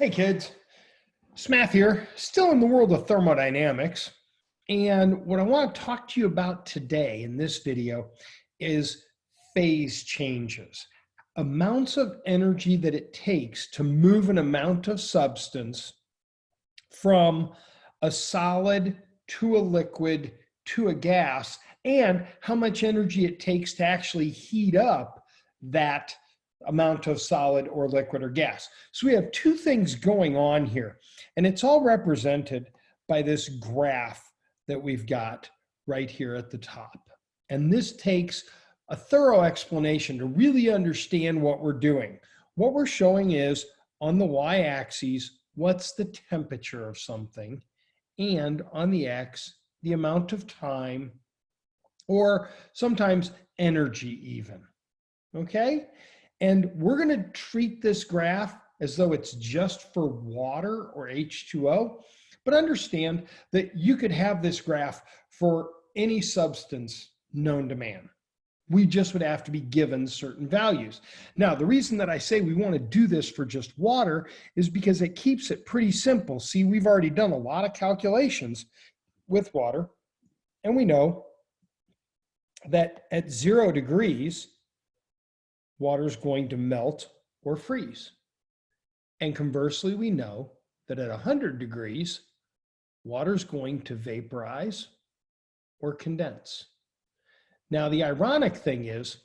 Hey kids, Smath here, still in the world of thermodynamics. And what I want to talk to you about today in this video is phase changes. Amounts of energy that it takes to move an amount of substance from a solid to a liquid to a gas, and how much energy it takes to actually heat up that amount of solid or liquid or gas. So we have two things going on here, and it's all represented by this graph that we've got right here at the top. And this takes a thorough explanation to really understand what we're doing. What we're showing is on the y-axis, what's the temperature of something, and on the x, the amount of time, or sometimes energy even, okay? And we're gonna treat this graph as though it's just for water or H2O, but understand that you could have this graph for any substance known to man. We just would have to be given certain values. Now, the reason that I say we want to do this for just water is because it keeps it pretty simple. See, we've already done a lot of calculations with water, and we know that at 0 degrees, water is going to melt or freeze. And conversely, we know that at 100 degrees, water is going to vaporize or condense. Now, the ironic thing is,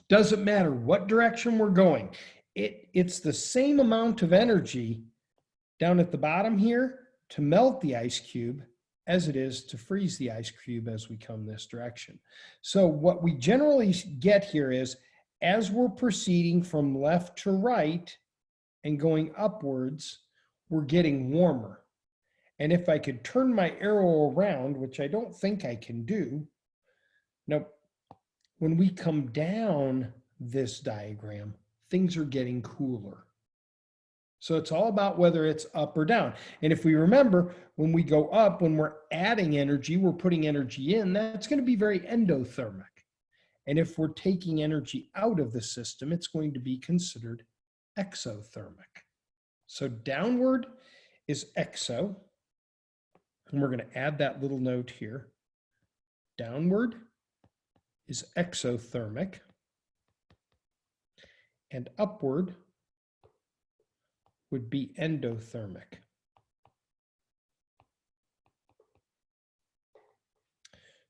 doesn't matter what direction we're going, it's the same amount of energy down at the bottom here to melt the ice cube as it is to freeze the ice cube as we come this direction. So what we generally get here is, as we're proceeding from left to right and going upwards, we're getting warmer. And if I could turn my arrow around, which I don't think I can do, now, when we come down this diagram, things are getting cooler. So it's all about whether it's up or down. And if we remember, when we go up, when we're adding energy, we're putting energy in, that's going to be very endothermic. And if we're taking energy out of the system, it's going to be considered exothermic. So downward is exo, and we're going to add that little note here. Downward is exothermic, and upward would be endothermic.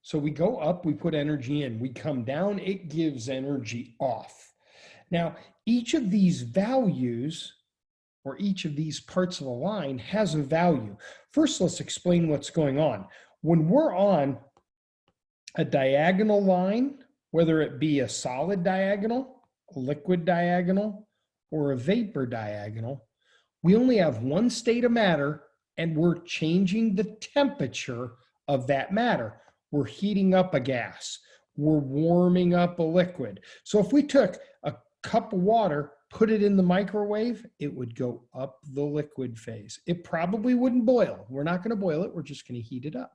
So we go up, we put energy in. We come down, it gives energy off. Now, each of these values, or each of these parts of the line, has a value. First, let's explain what's going on. When we're on a diagonal line, whether it be a solid diagonal, a liquid diagonal, or a vapor diagonal, we only have one state of matter, and we're changing the temperature of that matter. We're heating up a gas. We're warming up a liquid. So if we took a cup of water, put it in the microwave, it would go up the liquid phase. It probably wouldn't boil. We're not going to boil it. We're just going to heat it up.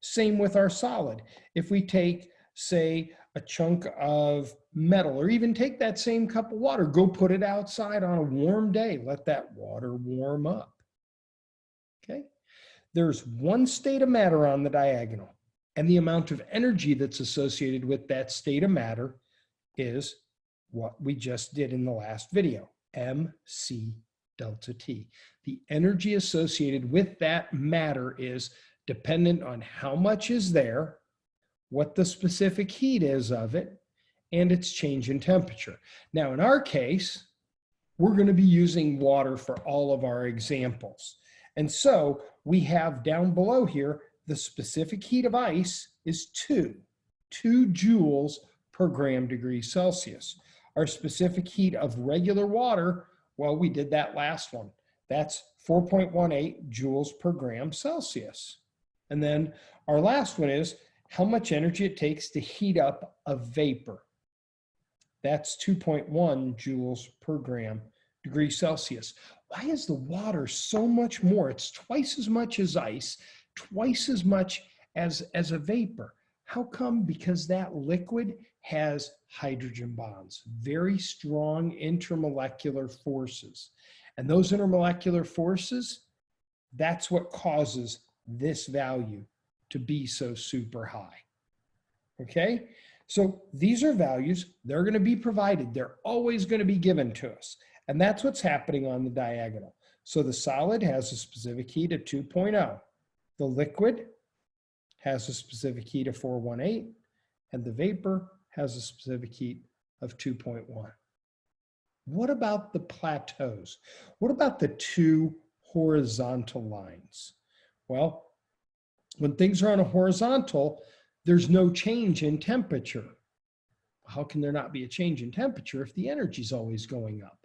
Same with our solid. If we take, say, a chunk of metal, or even take that same cup of water, go put it outside on a warm day, let that water warm up. Okay? There's one state of matter on the diagonal, and the amount of energy that's associated with that state of matter is what we just did in the last video, mc delta T. The energy associated with that matter is dependent on how much is there, what the specific heat is of it, and its change in temperature. Now, in our case, we're going to be using water for all of our examples. And so we have down below here, the specific heat of ice is 2 joules per gram degree Celsius. Our specific heat of regular water, well, we did that last one. That's 4.18 joules per gram Celsius. And then our last one is how much energy it takes to heat up a vapor. That's 2.1 joules per gram degree Celsius. Why is the water so much more? It's twice as much as ice, twice as much as a vapor. How come? Because that liquid has hydrogen bonds, very strong intermolecular forces. And those intermolecular forces, that's what causes this value to be so super high. Okay? So these are values, they're going to be provided. They're always going to be given to us. And that's what's happening on the diagonal. So the solid has a specific heat of 2.0. The liquid has a specific heat of 418. And the vapor has a specific heat of 2.1. What about the plateaus? What about the two horizontal lines? Well, when things are on a horizontal, there's no change in temperature. How can there not be a change in temperature if the energy is always going up?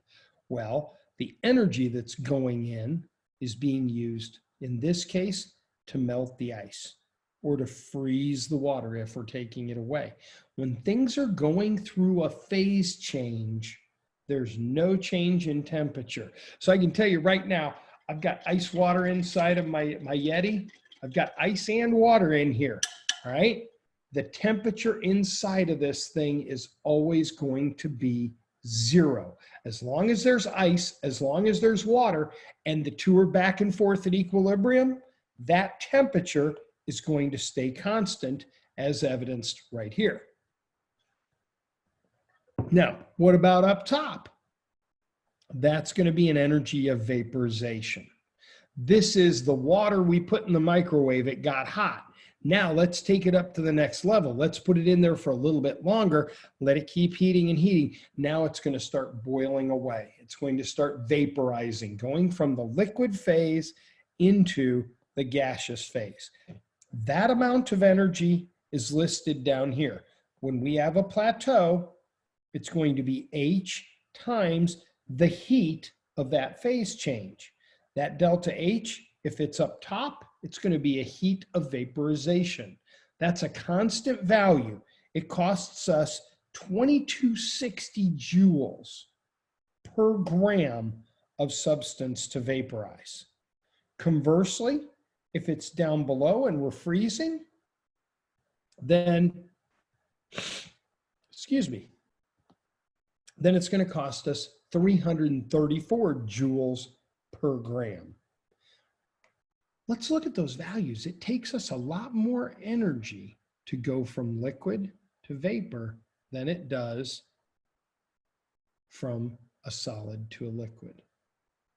Well, the energy that's going in is being used, in this case, to melt the ice or to freeze the water if we're taking it away. When things are going through a phase change, there's no change in temperature. So I can tell you right now, I've got ice water inside of my Yeti. I've got ice and water in here, all right? The temperature inside of this thing is always going to be 0. As long as there's ice, as long as there's water, and the two are back and forth at equilibrium, that temperature is going to stay constant, as evidenced right here. Now, what about up top? That's going to be an energy of vaporization. This is the water we put in the microwave. It got hot. Now let's take it up to the next level. Let's put it in there for a little bit longer. Let it keep heating and heating. Now it's going to start boiling away. It's going to start vaporizing, going from the liquid phase into the gaseous phase. That amount of energy is listed down here. When we have a plateau, it's going to be H times the heat of that phase change. That delta H, if it's up top, it's going to be a heat of vaporization. That's a constant value. It costs us 2260 joules per gram of substance to vaporize. Conversely, if it's down below and we're freezing, then, then it's going to cost us 334 joules per gram. Let's look at those values. It takes us a lot more energy to go from liquid to vapor than it does from a solid to a liquid.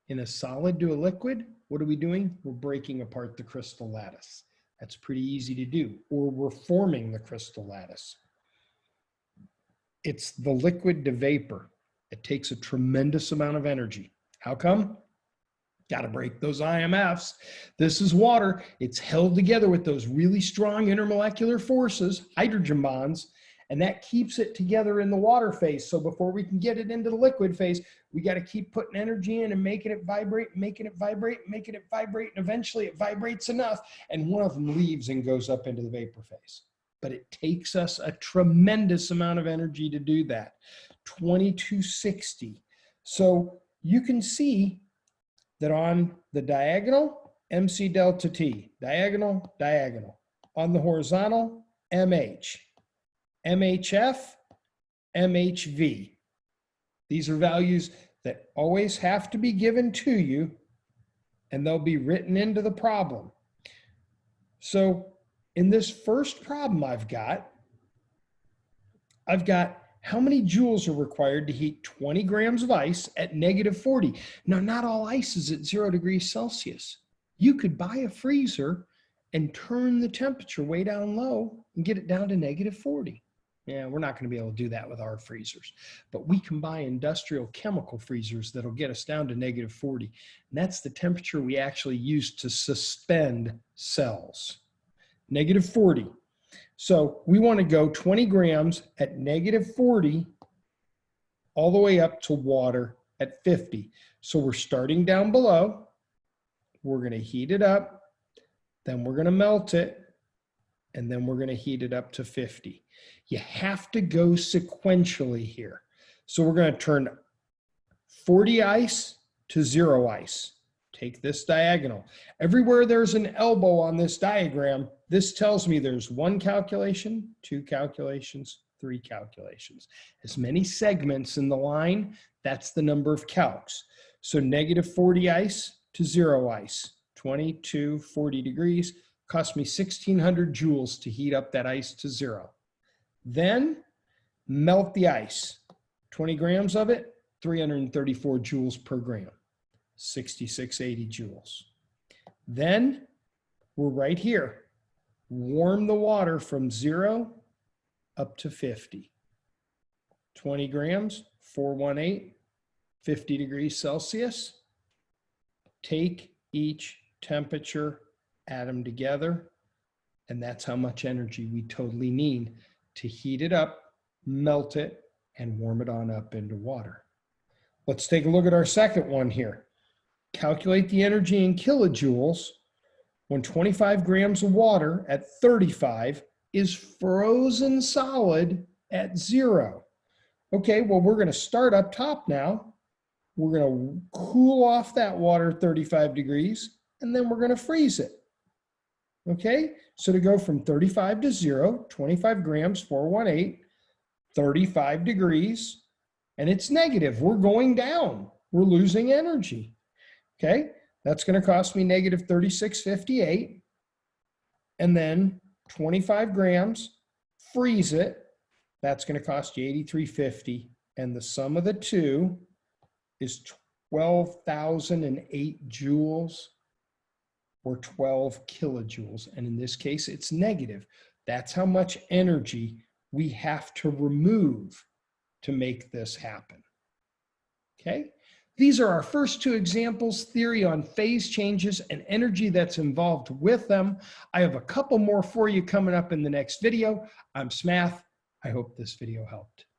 In a solid to a liquid, what are we doing? We're breaking apart the crystal lattice. That's pretty easy to do, or we're forming the crystal lattice. It's the liquid to vapor. It takes a tremendous amount of energy. How come? Got to break those IMFs. This is water. It's held together with those really strong intermolecular forces, hydrogen bonds, and that keeps it together in the water phase. So before we can get it into the liquid phase, we got to keep putting energy in and making it vibrate, making it vibrate, making it vibrate, and eventually it vibrates enough, and one of them leaves and goes up into the vapor phase. But it takes us a tremendous amount of energy to do that, 2260. So you can see that on the diagonal, MC delta T, diagonal, diagonal. On the horizontal, MH, MHF, MHV. These are values that always have to be given to you, and they'll be written into the problem. So in this first problem I've got how many joules are required to heat 20 grams of ice at -40? Now, not all ice is at 0 degrees Celsius. You could buy a freezer and turn the temperature way down low and get it down to -40. Yeah, we're not going to be able to do that with our freezers, but we can buy industrial chemical freezers that'll get us down to -40. And that's the temperature we actually use to suspend cells. -40. So we want to go 20 grams at -40 all the way up to water at 50. So we're starting down below. We're going to heat it up. Then we're going to melt it. And then we're going to heat it up to 50. You have to go sequentially here. So we're going to turn 40 ice to 0 ice. Take this diagonal. Everywhere there's an elbow on this diagram, this tells me there's 1 calculation, 2 calculations, 3 calculations. As many segments in the line, that's the number of calcs. So negative 40 ice to 0 ice, 20 to 40 degrees, cost me 1,600 joules to heat up that ice to 0. Then melt the ice, 20 grams of it, 334 joules per gram, 6680 joules. Then we're right here. Warm the water from 0 up to 50. 20 grams, 418, 50 degrees Celsius. Take each temperature, add them together, and that's how much energy we totally need to heat it up, melt it, and warm it on up into water. Let's take a look at our second one here. Calculate the energy in kilojoules when 25 grams of water at 35 is frozen solid at 0. Okay, well, we're going to start up top now. We're going to cool off that water 35 degrees, and then we're going to freeze it. Okay, so to go from 35 to 0, 25 grams, 418, 35 degrees, and it's negative. We're going down. We're losing energy. Okay, that's going to cost me negative 3658. And then 25 grams, freeze it. That's going to cost you 8350. And the sum of the two is 12,008 joules or 12 kilojoules. And in this case, it's negative. That's how much energy we have to remove to make this happen. Okay? These are our first two examples, theory on phase changes and energy that's involved with them. I have a couple more for you coming up in the next video. I'm Smath. I hope this video helped.